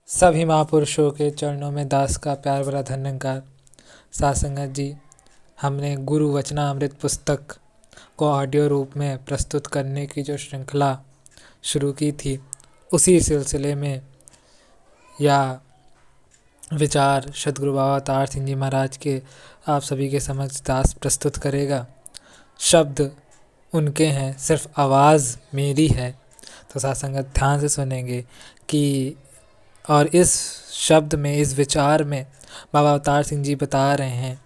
सभी महापुरुषों के चरणों में दास का प्यार भरा धन्यवाद। साथ संगत जी, हमने गुरु वचनामृत पुस्तक को ऑडियो रूप में प्रस्तुत करने की जो श्रृंखला शुरू की थी, उसी सिलसिले में यह विचार सद्गुरु बाबा अवतार सिंह जी महाराज के आप सभी के समक्ष दास प्रस्तुत करेगा। शब्द उनके हैं, सिर्फ आवाज़ मेरी है। तो साथ संगत ध्यान से सुनेंगे कि और इस शब्द में, इस विचार में बाबा अवतार सिंह जी बता रहे हैं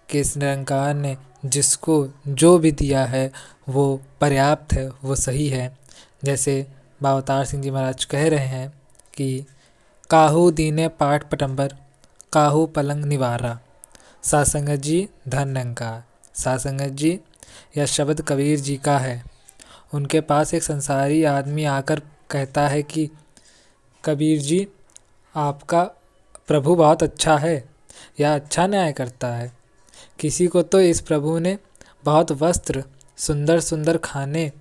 कि इस निरंकार ने जिसको जो भी दिया है वो पर्याप्त है, वो सही है। जैसे बाबा अवतार सिंह जी महाराज कह रहे हैं कि काहू दीने पाठ पटंबर, काहू पलंग निवारा। साथ संगत जी धन्यकार। साथ संगत जी, यह शब्द कबीर जी का है। उनके पास एक संसारी आदमी आकर कहता है कि कबीर जी, आपका प्रभु बहुत अच्छा है, यह अच्छा न्याय करता है। किसी को तो इस प्रभु ने बहुत वस्त्र, सुंदर सुंदर खाने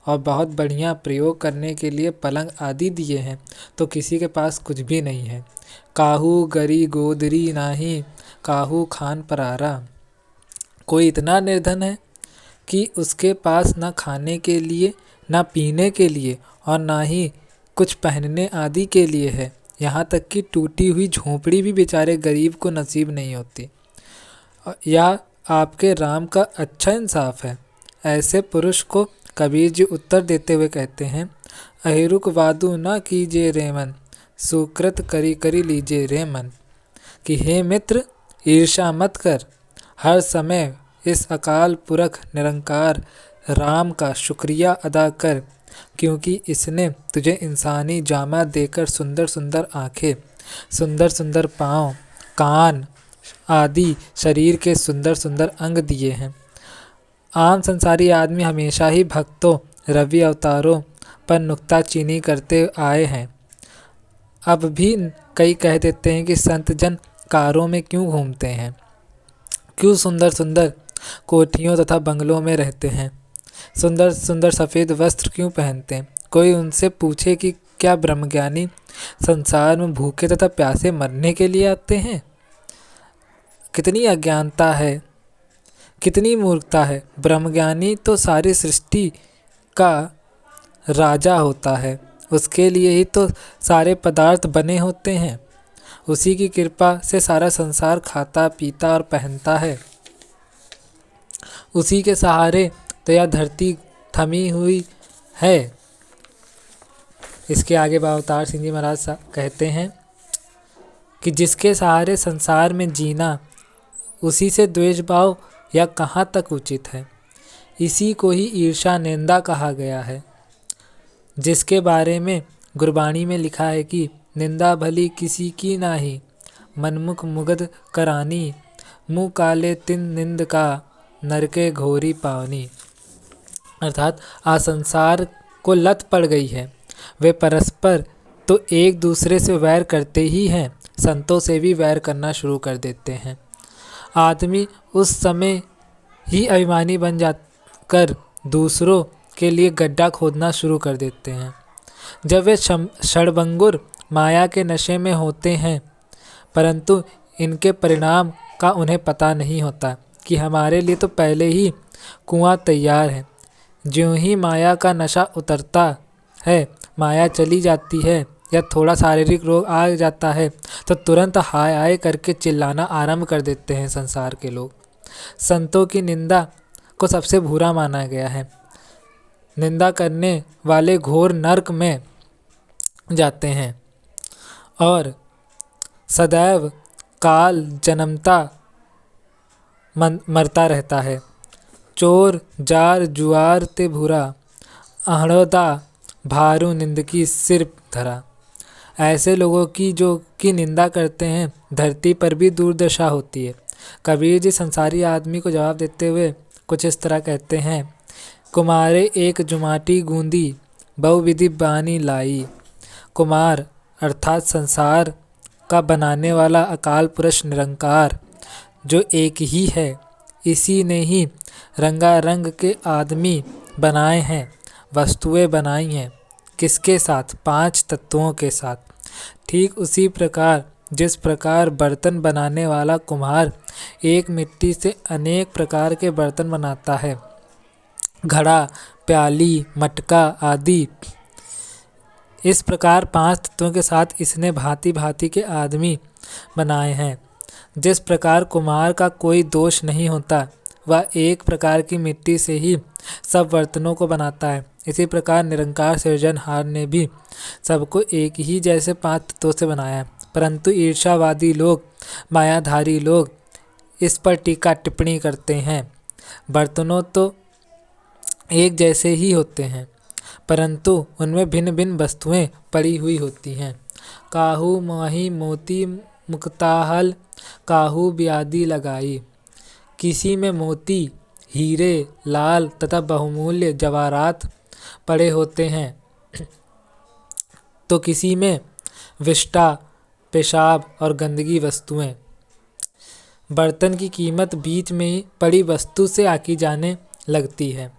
और बहुत बढ़िया प्रयोग करने के लिए पलंग आदि दिए हैं, तो किसी के पास कुछ भी नहीं है। काहू गरी गोदरी नाही, काहू खान परारा। कोई इतना निर्धन है कि उसके पास ना खाने के लिए, ना पीने के लिए और ना ही कुछ पहनने आदि के लिए है। यहाँ तक कि टूटी हुई झोंपड़ी भी बेचारे गरीब को नसीब नहीं होती। यह आपके राम का अच्छा इंसाफ है। ऐसे पुरुष को कबीर जी उत्तर देते हुए कहते हैं, अहिरुक वादू न कीजिए रे मन, सुकृत करी करी लीजिए रे मन। कि हे मित्र, ईर्ष्या मत कर, हर समय इस अकाल पुरख निरंकार राम का शुक्रिया अदा कर, क्योंकि इसने तुझे इंसानी जामा देकर सुंदर सुंदर आँखें, सुंदर सुंदर पाँव, कान आदि शरीर के सुंदर सुंदर अंग दिए हैं। आम संसारी आदमी हमेशा ही भक्तों, रवि अवतारों पर नुक्ताचीनी करते आए हैं। अब भी कई कह देते हैं कि संत जन कारों में क्यों घूमते हैं, क्यों सुंदर सुंदर कोठियों तथा बंगलों में रहते हैं, सुंदर सुंदर सफ़ेद वस्त्र क्यों पहनते हैं। कोई उनसे पूछे कि क्या ब्रह्मज्ञानी संसार में भूखे तथा प्यासे मरने के लिए आते हैं। कितनी अज्ञानता है, कितनी मूर्खता है। ब्रह्मज्ञानी तो सारी सृष्टि का राजा होता है, उसके लिए ही तो सारे पदार्थ बने होते हैं। उसी की कृपा से सारा संसार खाता पीता और पहनता है। उसी के सहारे तो यह धरती थमी हुई है। इसके आगे बाबा अवतार सिंह जी महाराज कहते हैं कि जिसके सहारे संसार में जीना, उसी से द्वेष भाव या कहाँ तक उचित है। इसी को ही ईर्ष्या निंदा कहा गया है, जिसके बारे में गुरबाणी में लिखा है कि निंदा भली किसी की नाही, मनमुख मुगध करानी, मुँह काले तिन निंद का, नरके घोरी पावनी। अर्थात आज संसार को लत पड़ गई है। वे परस्पर तो एक दूसरे से वैर करते ही हैं, संतों से भी वैर करना शुरू कर देते हैं। आदमी उस समय ही अभिमानी बन जाकर दूसरों के लिए गड्ढा खोदना शुरू कर देते हैं। जब वे क्षणभंगुर माया के नशे में होते हैं, परंतु इनके परिणाम का उन्हें पता नहीं होता कि हमारे लिए तो पहले ही कुआं तैयार है। ज्यों ही माया का नशा उतरता है, माया चली जाती है या थोड़ा शारीरिक रोग आ जाता है, तो तुरंत हाय हाय करके चिल्लाना आरंभ कर देते हैं संसार के लोग। संतों की निंदा को सबसे बुरा माना गया है। निंदा करने वाले घोर नरक में जाते हैं और सदैव काल जन्मता मरता रहता है। चोर जार जुआर ते भूरा, अहड़ोदा भारू निंद की सिर धरा। ऐसे लोगों की जो की निंदा करते हैं, धरती पर भी दुर्दशा होती है। कबीर जी संसारी आदमी को जवाब देते हुए कुछ इस तरह कहते हैं, कुमारे एक जुमाटी गूंदी, बहुविधि बानी लाई। कुमार अर्थात संसार का बनाने वाला अकाल पुरुष निरंकार जो एक ही है, इसी ने ही रंगारंग के आदमी बनाए हैं, वस्तुएं बनाई हैं। किसके साथ? 5 तत्वों के साथ। ठीक उसी प्रकार जिस प्रकार बर्तन बनाने वाला कुम्हार एक मिट्टी से अनेक प्रकार के बर्तन बनाता है, घड़ा, प्याली, मटका आदि, इस प्रकार 5 तत्वों के साथ इसने भांति भांति के आदमी बनाए हैं। जिस प्रकार कुम्हार का कोई दोष नहीं होता, वह एक प्रकार की मिट्टी से ही सब बर्तनों को बनाता है, इसी प्रकार निरंकार सृजनहार ने भी सबको एक ही जैसे 5 तत्वों से बनाया है। परंतु ईर्ष्यावादी लोग, मायाधारी लोग इस पर टीका टिप्पणी करते हैं। बर्तनों तो एक जैसे ही होते हैं, परंतु उनमें भिन्न भिन्न वस्तुएं पड़ी हुई होती हैं। काहू माही मोती मुक्ताहल, काहू ब्यादि लगाई। किसी में मोती, हीरे, लाल तथा बहुमूल्य जवाहरात पड़े होते हैं, तो किसी में विष्टा, पेशाब और गंदगी वस्तुएं। बर्तन की कीमत बीच में ही पड़ी वस्तु से आकी जाने लगती है।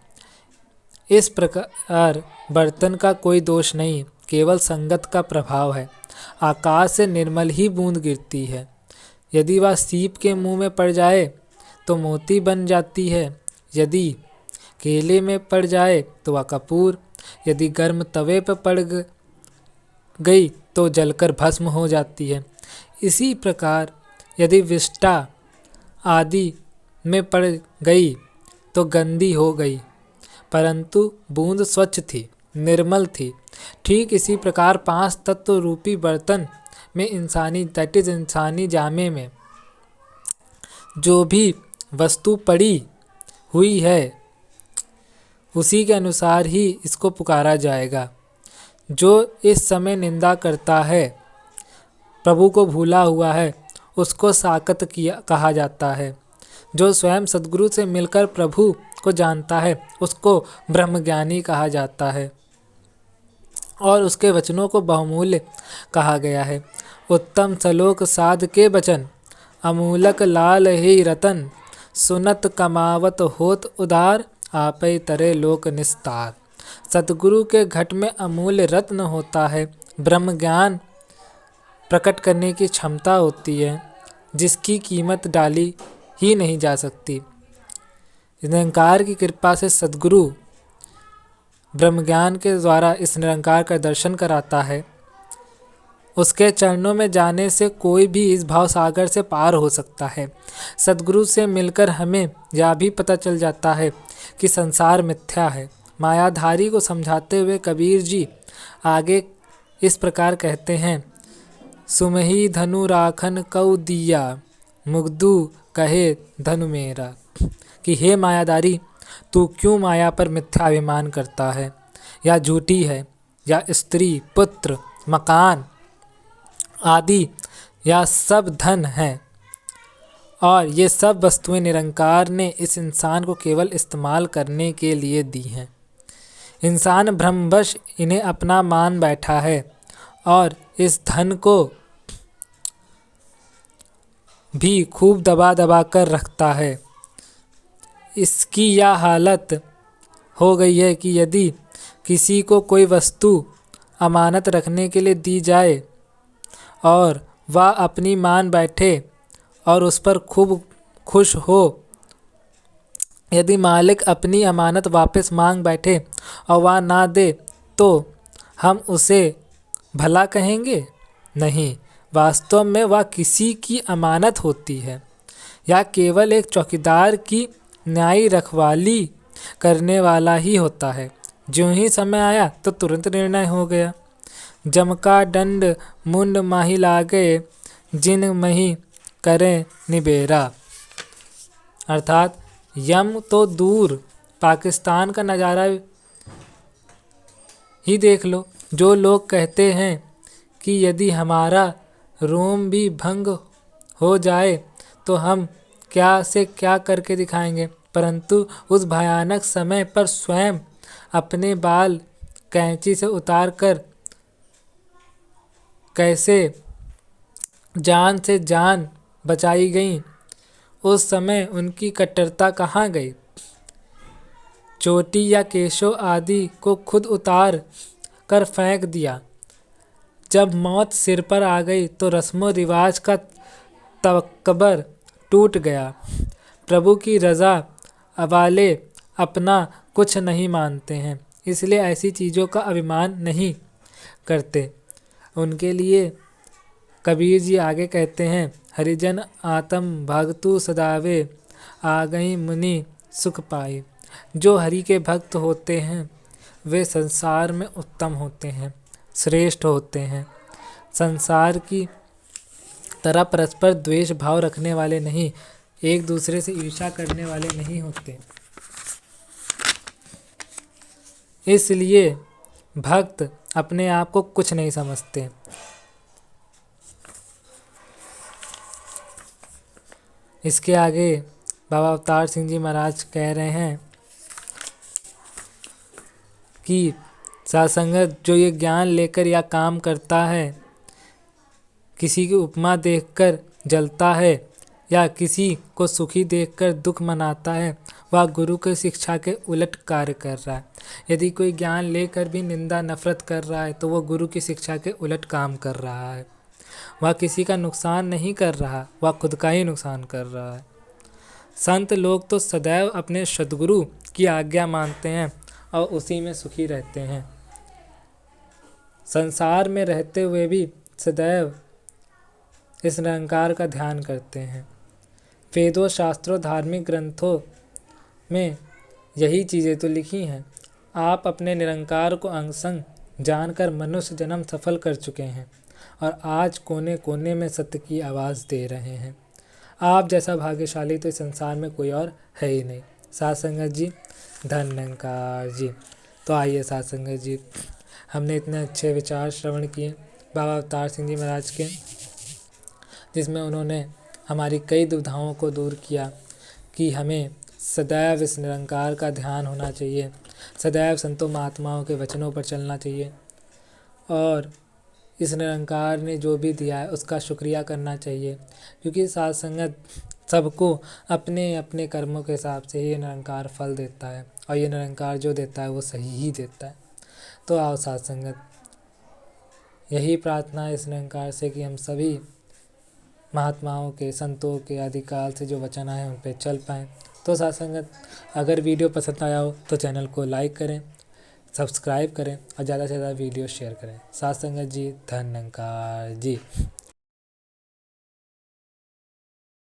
इस प्रकार बर्तन का कोई दोष नहीं, केवल संगत का प्रभाव है। आकाश से निर्मल ही बूंद गिरती है, यदि वह सीप के मुंह में पड़ जाए तो मोती बन जाती है, यदि केले में पड़ जाए तो वह कपूर, यदि गर्म तवे पर पड़ गई तो जलकर भस्म हो जाती है। इसी प्रकार यदि विष्टा आदि में पड़ गई तो गंदी हो गई, परंतु बूंद स्वच्छ थी, निर्मल थी। ठीक इसी प्रकार 5 तत्व रूपी बर्तन में इंसानी जामे में जो भी वस्तु पड़ी हुई है, उसी के अनुसार ही इसको पुकारा जाएगा। जो इस समय निंदा करता है, प्रभु को भूला हुआ है, उसको साकत कहा जाता है। जो स्वयं सद्गुरु से मिलकर प्रभु को जानता है, उसको ब्रह्मज्ञानी कहा जाता है और उसके वचनों को बहुमूल्य कहा गया है। उत्तम सलोक साध के वचन, अमूलक लाल ही रतन, सुनत कमावत होत उदार, आपै तरे लोक निस्तार। सतगुरु के घट में अमूल्य रत्न होता है, ब्रह्म ज्ञान प्रकट करने की क्षमता होती है, जिसकी कीमत डाली ही नहीं जा सकती। निरंकार की कृपा से सद्गुरु ब्रह्मज्ञान के द्वारा इस निरंकार का दर्शन कराता है। उसके चरणों में जाने से कोई भी इस भाव सागर से पार हो सकता है। सद्गुरु से मिलकर हमें यह भी पता चल जाता है कि संसार मिथ्या है। मायाधारी को समझाते हुए कबीर जी आगे इस प्रकार कहते हैं, सुमहि धनु राखन कऊ दिया, मुग्धु कहे धनु मेरा। कि हे मायाधारी, तू क्यों माया पर मिथ्या अभिमान करता है? या झूठी है, या स्त्री, पुत्र, मकान आदि या सब धन है, और ये सब वस्तुएं निरंकार ने इस इंसान को केवल इस्तेमाल करने के लिए दी हैं। इंसान भ्रमवश इन्हें अपना मान बैठा है और इस धन को भी खूब दबा दबा कर रखता है। इसकी यह हालत हो गई है कि यदि किसी को कोई वस्तु अमानत रखने के लिए दी जाए और वह अपनी मान बैठे और उस पर खूब खुश हो, यदि मालिक अपनी अमानत वापस मांग बैठे और वह ना दे, तो हम उसे भला कहेंगे? नहीं, वास्तव में वह किसी की अमानत होती है या केवल एक चौकीदार की न्यायी रखवाली करने वाला ही होता है। ज्यों ही समय आया तो तुरंत निर्णय हो गया। जमका दंड मुंड माही लागे, जिन मही करें निबेरा। अर्थात यम तो दूर, पाकिस्तान का नज़ारा ही देख लो। जो लोग कहते हैं कि यदि हमारा रोम भी भंग हो जाए तो हम क्या से क्या करके दिखाएंगे, परंतु उस भयानक समय पर स्वयं अपने बाल कैंची से उतार कर कैसे जान से जान बचाई गई, उस समय उनकी कट्टरता कहाँ गई? चोटी या केशों आदि को खुद उतार कर फेंक दिया, जब मौत सिर पर आ गई तो रस्मो रिवाज का तकबर टूट गया। प्रभु की रज़ा वाले अपना कुछ नहीं मानते हैं, इसलिए ऐसी चीज़ों का अभिमान नहीं करते। उनके लिए कबीर जी आगे कहते हैं, हरिजन आत्म भगतु सदावे, आ गई मुनि सुख पाए। जो हरि के भक्त होते हैं वे संसार में उत्तम होते हैं, श्रेष्ठ होते हैं। संसार की तरह परस्पर द्वेष भाव रखने वाले नहीं, एक दूसरे से ईर्ष्या करने वाले नहीं होते। इसलिए भक्त अपने आप को कुछ नहीं समझते। इसके आगे बाबा अवतार सिंह जी महाराज कह रहे हैं कि साधुसंगत जो ये ज्ञान लेकर या काम करता है, किसी की उपमा देखकर जलता है या किसी को सुखी देखकर दुख मनाता है, वह गुरु की शिक्षा के उलट कार्य कर रहा है। यदि कोई ज्ञान लेकर भी निंदा नफरत कर रहा है तो वह गुरु की शिक्षा के उलट काम कर रहा है। वह किसी का नुकसान नहीं कर रहा, वह खुद का ही नुकसान कर रहा है। संत लोग तो सदैव अपने सद्गुरु की आज्ञा मानते हैं और उसी में सुखी रहते हैं। संसार में रहते हुए भी सदैव इस निरंकार का ध्यान करते हैं। वेदों, शास्त्रों, धार्मिक ग्रंथों में यही चीज़ें तो लिखी हैं। आप अपने निरंकार को अंग संग जानकर मनुष्य जन्म सफल कर चुके हैं और आज कोने कोने में सत्य की आवाज़ दे रहे हैं। आप जैसा भाग्यशाली तो इस संसार में कोई और है ही नहीं। साध संगत जी, धन्यकार जी। तो आइए साध संगत जी, हमने इतने अच्छे विचार श्रवण किए बाबा अवतार सिंह जी महाराज के, जिसमें उन्होंने हमारी कई दुविधाओं को दूर किया कि हमें सदैव इस निरंकार का ध्यान होना चाहिए, सदैव संतों महात्माओं के वचनों पर चलना चाहिए और इस निरंकार ने जो भी दिया है उसका शुक्रिया करना चाहिए, क्योंकि साध संगत सबको अपने अपने कर्मों के हिसाब से ही ये निरंकार फल देता है और ये निरंकार जो देता है वो सही ही देता है। तो आओ साध संगत, यही प्रार्थना है इस निरंकार से कि हम सभी महात्माओं के, संतों के आदिकाल से जो वचन आए उन पर चल पाएँ। तो साध संगत, अगर वीडियो पसंद आया हो तो चैनल को लाइक करें, सब्सक्राइब करें और ज़्यादा से ज़्यादा वीडियो शेयर करें। साध संगत जी, धन्यकार जी।